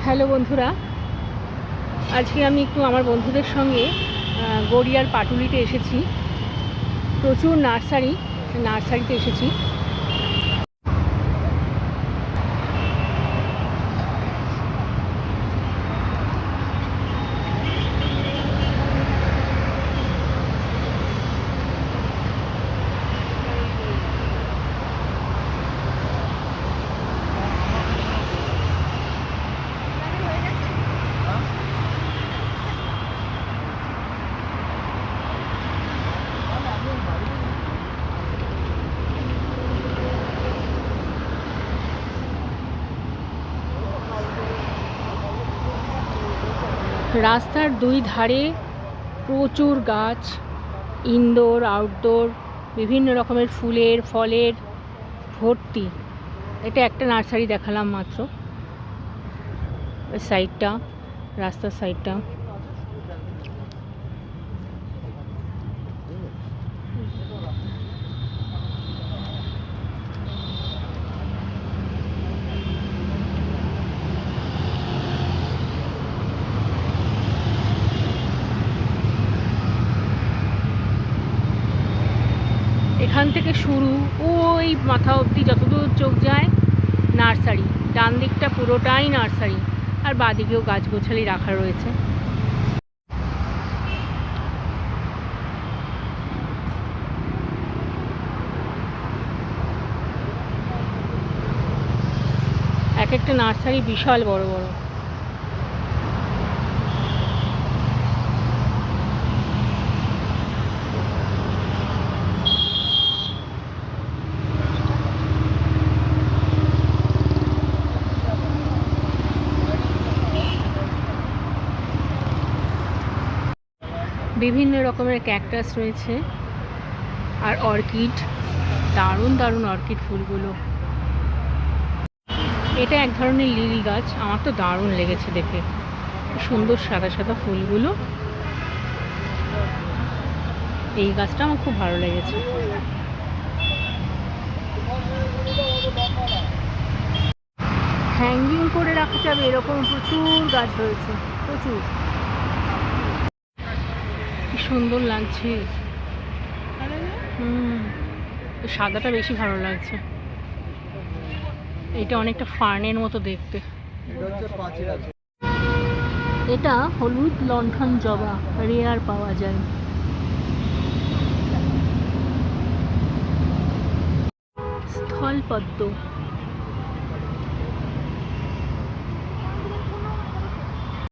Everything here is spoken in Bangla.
হ্যালো বন্ধুরা, আজকে আমি একটু আমার বন্ধুদের সঙ্গে গড়িয়ার পাটুলিতে এসেছি। প্রচুর নার্সারিতে এসেছি। রাস্তার দুই ধারে প্রচুর গাছ, ইনডোর আউটডোর বিভিন্ন রকমের ফুলের ফলের ভর্তি। এটা একটা নার্সারি দেখালাম মাত্র, সাইডটা, রাস্তার সাইডটা। এখান থেকে শুরু, ওই মাথা অবধি যতদূর চোখ যায় নার্সারি। ডান দিকটা পুরোটাই নার্সারি, আর বাঁদিকেও গাছগোছালি রাখা রয়েছে। এক একটা নার্সারি বিশাল বড় বড়। বিভিন্ন রকমের ক্যাকটাস রয়েছে আর অর্কিড, দারুণ দারুণ অর্কিড ফুলগুলো। এটা এক ধরনের লিলি গাছ, আমার তো দারুণ লেগেছে দেখে, সুন্দর সাদা সাদা ফুলগুলো। এই গাছটা আমার খুব ভালো লেগেছে। হ্যাঙ্গিং করে রাখা যাবে এরকম প্রচুর গাছ রয়েছে, প্রচুর। কি সুন্দর লাগছে। সাদাটা বেশি ভালো লাগছে। এটা অনেকটা ফার্নের মতো দেখতে। এটা হলুদ লণ্ঠন জবা, রেয়ার পাওয়া যায়। স্থলপদ্ম।